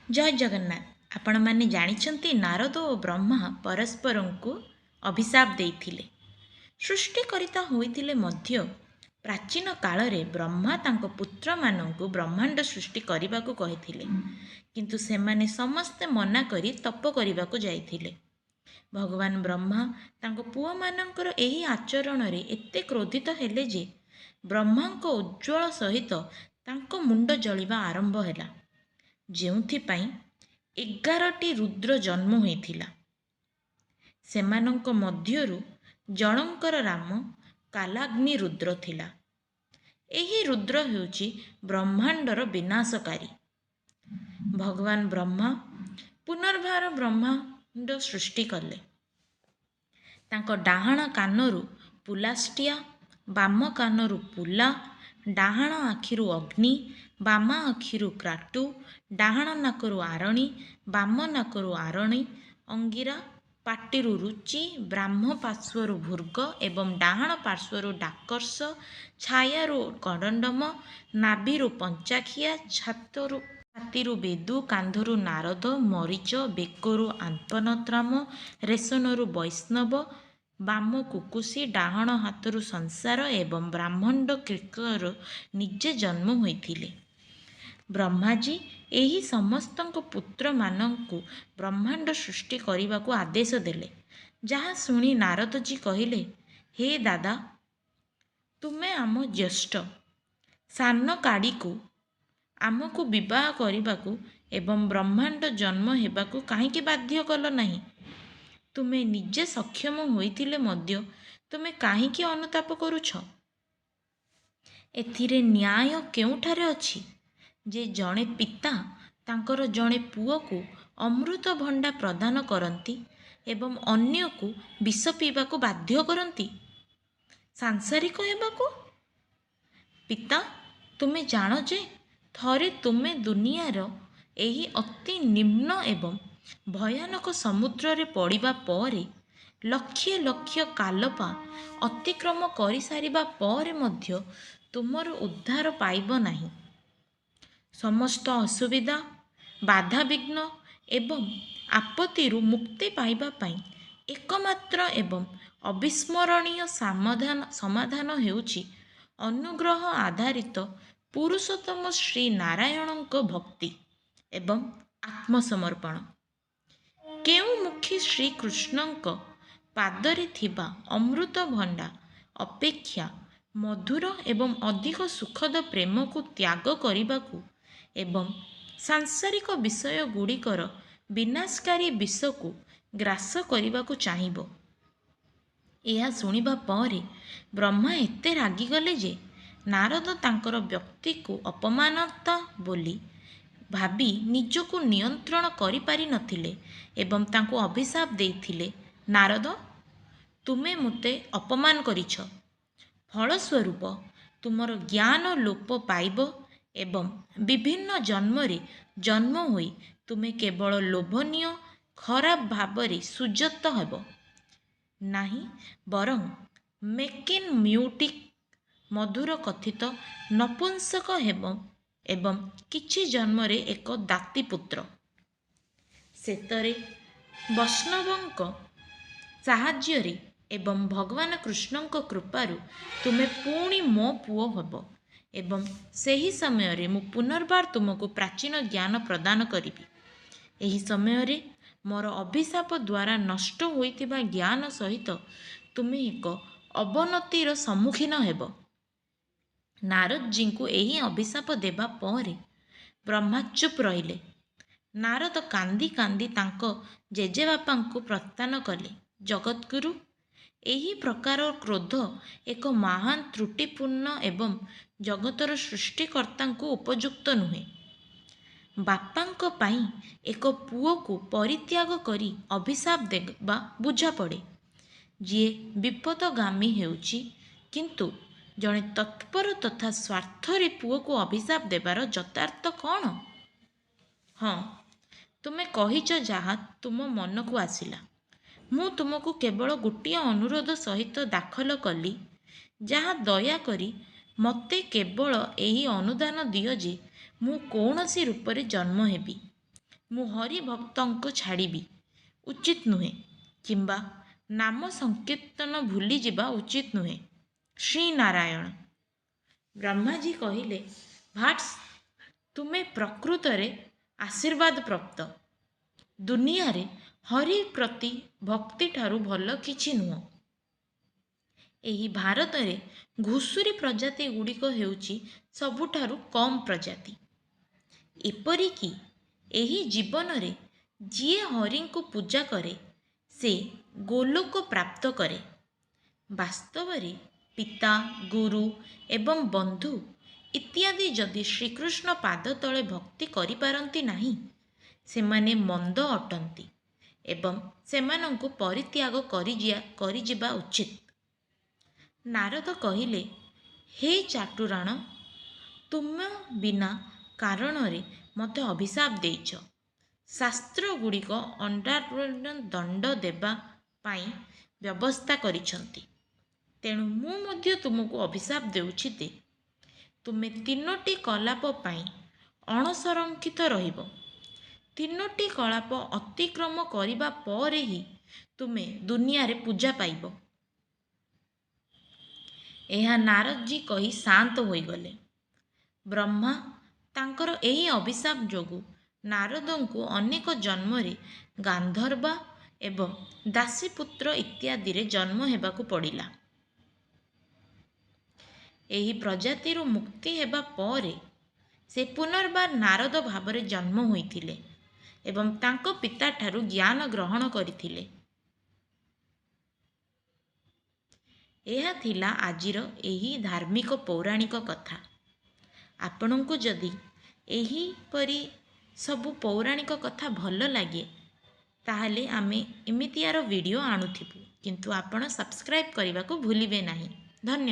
ଜୟ ଜଗନ୍ନାଥ। ଆପଣମାନେ ଜାଣିଛନ୍ତି ନାରଦ ଓ ବ୍ରହ୍ମା ପରସ୍ପରଙ୍କୁ ଅଭିଶାପ ଦେଇଥିଲେ। ସୃଷ୍ଟିକର୍ତ୍ତା ହୋଇଥିଲେ ମଧ୍ୟ ପ୍ରାଚୀନ କାଳରେ ବ୍ରହ୍ମା ତାଙ୍କ ପୁତ୍ରମାନଙ୍କୁ ବ୍ରହ୍ମାଣ୍ଡ ସୃଷ୍ଟି କରିବାକୁ କହିଥିଲେ, କିନ୍ତୁ ସେମାନେ ସମସ୍ତେ ମନା କରି ତପ କରିବାକୁ ଯାଇଥିଲେ। ଭଗବାନ ବ୍ରହ୍ମା ତାଙ୍କ ପୁଅମାନଙ୍କର ଏହି ଆଚରଣରେ ଏତେ କ୍ରୋଧିତ ହେଲେ ଯେ ବ୍ରହ୍ମାଙ୍କ ଉଜ୍ଜ୍ୱଳ ସହିତ ତାଙ୍କ ମୁଣ୍ଡ ଜଳିବା ଆରମ୍ଭ ହେଲା, ଯେଉଁଥିପାଇଁ 11ଟି ରୁଦ୍ର ଜନ୍ମ ହୋଇଥିଲା। ସେମାନଙ୍କ ମଧ୍ୟରୁ ଜଣଙ୍କର ନାମ କାଲାଗ୍ନି ରୁଦ୍ର ଥିଲା। ଏହି ରୁଦ୍ର ହେଉଛି ବ୍ରହ୍ମାଣ୍ଡର ବିନାଶକାରୀ। ଭଗବାନ ବ୍ରହ୍ମା ପୁନର୍ବାର ବ୍ରହ୍ମାଣ୍ଡ ସୃଷ୍ଟି କଲେ। ତାଙ୍କ ଡାହାଣ କାନରୁ ପୁଲାଷ୍ଟିଆ, ବାମ କାନରୁ ପୁଲା, ଡାହାଣ ଆଖିରୁ ଅଗ୍ନି, ବାମ ଆଖିରୁ କ୍ରାଟୁ, ଡାହାଣ ନାକରୁ ଆରଣୀ, ବାମ ନାକରୁ ଆରଣୀ, ଅଙ୍ଗିରା, ପାଟିରୁ ରୁଚି, ବ୍ରାହ୍ମ ପାର୍ଶ୍ୱରୁ ଭୃଗ ଏବଂ ଡାହାଣ ପାର୍ଶ୍ୱରୁ ଡାକର୍ଷ, ଛାୟାରୁ କଦଣ୍ଡମ, ନାଭିରୁ ପଞ୍ଚାଖିଆ, ଛାତିରୁ ବେଦୁ, କାନ୍ଧରୁ ନାରଦ, ମରିଚ, ବେକରୁ ଆନ୍ତନତ୍ରାମ, ରେଶନରୁ ବୈଷ୍ଣବ, ବାମ କୁକୁଶୀ, ଡାହାଣ ହାତରୁ ସଂସାର ଏବଂ ବ୍ରହ୍ମାଣ୍ଡ କ୍ରିକରୁ ନିଜେ ଜନ୍ମ ହୋଇଥିଲେ। ବ୍ରହ୍ମାଜୀ ଏହି ସମସ୍ତଙ୍କ ପୁତ୍ରମାନଙ୍କୁ ବ୍ରହ୍ମାଣ୍ଡ ସୃଷ୍ଟି କରିବାକୁ ଆଦେଶ ଦେଲେ। ଯାହା ଶୁଣି ନାରଦଜୀ କହିଲେ, ହେ ଦାଦା, ତୁମେ ଆମ ଜ୍ୟେଷ୍ଠ ସାନ କାଡ଼ିକୁ ଆମକୁ ବିବାହ କରିବାକୁ ଏବଂ ବ୍ରହ୍ମାଣ୍ଡ ଜନ୍ମ ହେବାକୁ କାହିଁକି ବାଧ୍ୟ କଲ ନାହିଁ? ତୁମେ ନିଜେ ସକ୍ଷମ ହୋଇଥିଲେ ମଧ୍ୟ ତୁମେ କାହିଁକି ଅନୁତାପ କରୁଛ? ଏଥିରେ ନ୍ୟାୟ କେଉଁଠାରେ ଅଛି ଯେ ଜଣେ ପିତା ତାଙ୍କର ଜଣେ ପୁଅକୁ ଅମୃତ ଭଣ୍ଡା ପ୍ରଦାନ କରନ୍ତି ଏବଂ ଅନ୍ୟକୁ ବିଷ ପିଇବାକୁ ବାଧ୍ୟ କରନ୍ତି ସାଂସାରିକ ହେବାକୁ? ପିତା, ତୁମେ ଜାଣ ଯେ ଥରେ ତୁମେ ଦୁନିଆର ଏହି ଅତି ନିମ୍ନ ଏବଂ ଭୟାନକ ସମୁଦ୍ରରେ ପଡ଼ିବା ପରେ ଲକ୍ଷ ଲକ୍ଷ କାଲପା ଅତିକ୍ରମ କରିସାରିବା ପରେ ମଧ୍ୟ ତୁମର ଉଦ୍ଧାର ପାଇବ ନାହିଁ। ସମସ୍ତ ଅସୁବିଧା, ବାଧାବିଘ୍ନ ଏବଂ ଆପତ୍ତିରୁ ମୁକ୍ତି ପାଇବା ପାଇଁ ଏକମାତ୍ର ଏବଂ ଅବିସ୍ମରଣୀୟ ସମାଧାନ ହେଉଛି ଅନୁଗ୍ରହ ଆଧାରିତ ପୁରୁଷୋତ୍ତମ ଶ୍ରୀ ନାରାୟଣଙ୍କ ଭକ୍ତି ଏବଂ ଆତ୍ମସମର୍ପଣ। କେଉଁ ମୁଖୀ ଶ୍ରୀକୃଷ୍ଣଙ୍କ ପାଦରେ ଥିବା ଅମୃତ ଭଣ୍ଡା ଅପେକ୍ଷା ମଧୁର ଏବଂ ଅଧିକ ସୁଖଦ ପ୍ରେମକୁ ତ୍ୟାଗ କରିବାକୁ ଏବଂ ସାଂସାରିକ ବିଷୟଗୁଡ଼ିକର ବିନାଶକାରୀ ବିଷକୁ ଗ୍ରାସ କରିବାକୁ ଚାହିଁବ? ଏହା ଶୁଣିବା ପରେ ବ୍ରହ୍ମା ଏତେ ରାଗିଗଲେ ଯେ ନାରଦ ତାଙ୍କର ବ୍ୟକ୍ତିକୁ ଅପମାନତା ବୋଲି ଭାବି ନିଜକୁ ନିୟନ୍ତ୍ରଣ କରିପାରିନଥିଲେ ଏବଂ ତାଙ୍କୁ ଅଭିଶାପ ଦେଇଥିଲେ, ନାରଦ, ତୁମେ ମୋତେ ଅପମାନ କରିଛ। ଫଳସ୍ୱରୂପ ତୁମର ଜ୍ଞାନ ଲୋପ ପାଇବ ଏବଂ ବିଭିନ୍ନ ଜନ୍ମରେ ଜନ୍ମ ହୋଇ ତୁମେ କେବଳ ଲୋଭନୀୟ ଖରାପ ଭାବରେ ସୁଯୋଗ ହେବ ନାହିଁ, ବରଂ ମେକିନ୍ ମ୍ୟୁଟିକ୍ ମଧୁର କଥିତ ନପୁଂସକ ହେବ ଏବଂ କିଛି ଜନ୍ମରେ ଏକ ଦାତିପୁତ୍ର। ଶେଷରେ ବୈଷ୍ଣବଙ୍କ ସାହାଯ୍ୟରେ ଏବଂ ଭଗବାନ କୃଷ୍ଣଙ୍କ କୃପାରୁ ତୁମେ ପୁଣି ମୋ ପୁଅ ହେବ ଏବଂ ସେହି ସମୟରେ ମୁଁ ପୁନର୍ବାର ତୁମକୁ ପ୍ରାଚୀନ ଜ୍ଞାନ ପ୍ରଦାନ କରିବି। ଏହି ସମୟରେ ମୋର ଅଭିଶାପ ଦ୍ୱାରା ନଷ୍ଟ ହୋଇଥିବା ଜ୍ଞାନ ସହିତ ତୁମେ ଏକ ଅବନତିର ସମ୍ମୁଖୀନ ହେବ। ନାରଦଜୀଙ୍କୁ ଏହି ଅଭିଶାପ ଦେବା ପରେ ବ୍ରହ୍ମା ଚୁପ୍ ରହିଲେ। ନାରଦ କାନ୍ଦି କାନ୍ଦି ତାଙ୍କ ଜେଜେବାପାଙ୍କୁ ପ୍ରସ୍ଥାନ କଲେ। ଜଗଦ୍ଗୁରୁ, ଏହି ପ୍ରକାର କ୍ରୋଧ ଏକ ମହାନ୍ ତ୍ରୁଟିପୂର୍ଣ୍ଣ ଏବଂ ଜଗତର ସୃଷ୍ଟିକର୍ତ୍ତାଙ୍କୁ ଉପଯୁକ୍ତ ନୁହେଁ। ବାପାଙ୍କ ପାଇଁ ଏକ ପୁଅକୁ ପରିତ୍ୟାଗ କରି ଅଭିଶାପ ଦେବା ବୁଝାପଡ଼େ। ଯିଏ ବିପଥଗାମୀ ହେଉଛି, କିନ୍ତୁ ଜଣେ ତତ୍ପର ତଥା ସ୍ୱାର୍ଥରେ ପୁଅକୁ ଅଭିଶାପ ଦେବାର ଯଥାର୍ଥ କ'ଣ? ହଁ, ତୁମେ କହିଛ ଯାହା ତୁମ ମନକୁ ଆସିଲା। ମୁଁ ତୁମକୁ କେବଳ ଗୋଟିଏ ଅନୁରୋଧ ସହିତ ଦାଖଲ କଲି, ଯାହା ଦୟାକରି ମୋତେ କେବଳ ଏହି ଅନୁଦାନ ଦିଅ ଯେ ମୁଁ କୌଣସି ରୂପରେ ଜନ୍ମ ହେବି। ମୁଁ ହରି ଭକ୍ତଙ୍କୁ ଛାଡ଼ିବି ଉଚିତ ନୁହେଁ କିମ୍ବା ନାମ ସଂକୀର୍ତ୍ତନ ଭୁଲିଯିବା ଉଚିତ ନୁହେଁ। ଶ୍ରୀନାରାୟଣ। ବ୍ରହ୍ମାଜୀ କହିଲେ, ଭାଟ୍ସ, ତୁମେ ପ୍ରକୃତରେ ଆଶୀର୍ବାଦ ପ୍ରାପ୍ତ। ଦୁନିଆରେ ହରି ପ୍ରତି ଭକ୍ତିଠାରୁ ଭଲ କିଛି ନୁହଁ। ଏହି ଭାରତରେ ଘୁଷୁରୀ ପ୍ରଜାତି ଗୁଡ଼ିକ ହେଉଛି ସବୁଠାରୁ କମ୍ ପ୍ରଜାତି। ଏପରିକି ଏହି ଜୀବନରେ ଯିଏ ହରିଙ୍କୁ ପୂଜା କରେ ସେ ଗୋଲୋକ ପ୍ରାପ୍ତ କରେ। ବାସ୍ତବରେ ପିତା, ଗୁରୁ ଏବଂ ବନ୍ଧୁ ଇତ୍ୟାଦି ଯଦି ଶ୍ରୀକୃଷ୍ଣ ପାଦ ତଳେ ଭକ୍ତି କରିପାରନ୍ତି ନାହିଁ, ସେମାନେ ମନ୍ଦ ଅଟନ୍ତି ଏବଂ ସେମାନଙ୍କୁ ପରିତ୍ୟାଗ କରିଯିବା ଉଚିତ। ନାରଦ କହିଲେ, ହେ ଚାଟୁରାଣ, ତୁମ ବିନା କାରଣରେ ମୋତେ ଅଭିଶାପ ଦେଇଛ। ଶାସ୍ତ୍ରଗୁଡ଼ିକ ଦଣ୍ଡ ଦେବା ପାଇଁ ବ୍ୟବସ୍ଥା କରିଛନ୍ତି। ତେଣୁ ମୁଁ ମଧ୍ୟ ତୁମକୁ ଅଭିଶାପ ଦେଉଛି ଯେ ତୁମେ 3ଟି କଳାପ ପାଇଁ ଅଣସଂରକ୍ଷିତ ରହିବ। 3ଟି କଳାପ ଅତିକ୍ରମ କରିବା ପରେ ହିଁ ତୁମେ ଦୁନିଆରେ ପୂଜା ପାଇବ। ଏହା ନାରଦଜୀ କହି ଶାନ୍ତ ହୋଇଗଲେ। ବ୍ରହ୍ମା ତାଙ୍କର ଏହି ଅଭିଶାପ ଯୋଗୁଁ ନାରଦଙ୍କୁ ଅନେକ ଜନ୍ମରେ ଗାନ୍ଧର୍ବ ଏବଂ ଦାସୀପୁତ୍ର ଇତ୍ୟାଦିରେ ଜନ୍ମ ହେବାକୁ ପଡ଼ିଲା। ଏହି ପ୍ରଜାତିରୁ ମୁକ୍ତି ହେବା ପରେ ସେ ପୁନର୍ବାର ନାରଦ ଭାବରେ ଜନ୍ମ ହୋଇଥିଲେ ଏବଂ ତାଙ୍କ ପିତାଠାରୁ ଜ୍ଞାନ ଗ୍ରହଣ କରିଥିଲେ। ଏହା ଥିଲା ଆଜିର ଏହି ଧାର୍ମିକ ପୌରାଣିକ କଥା। ଆପଣଙ୍କୁ ଯଦି ଏହିପରି ସବୁ ପୌରାଣିକ କଥା ଭଲ ଲାଗେ ତାହେଲେ ଆମେ ଏମିତିଆର ଭିଡ଼ିଓ ଆଣୁଥିବୁ, କିନ୍ତୁ ଆପଣ ସବସ୍କ୍ରାଇବ୍ କରିବାକୁ ଭୁଲିବେ ନାହିଁ। ଧନ୍ୟବାଦ।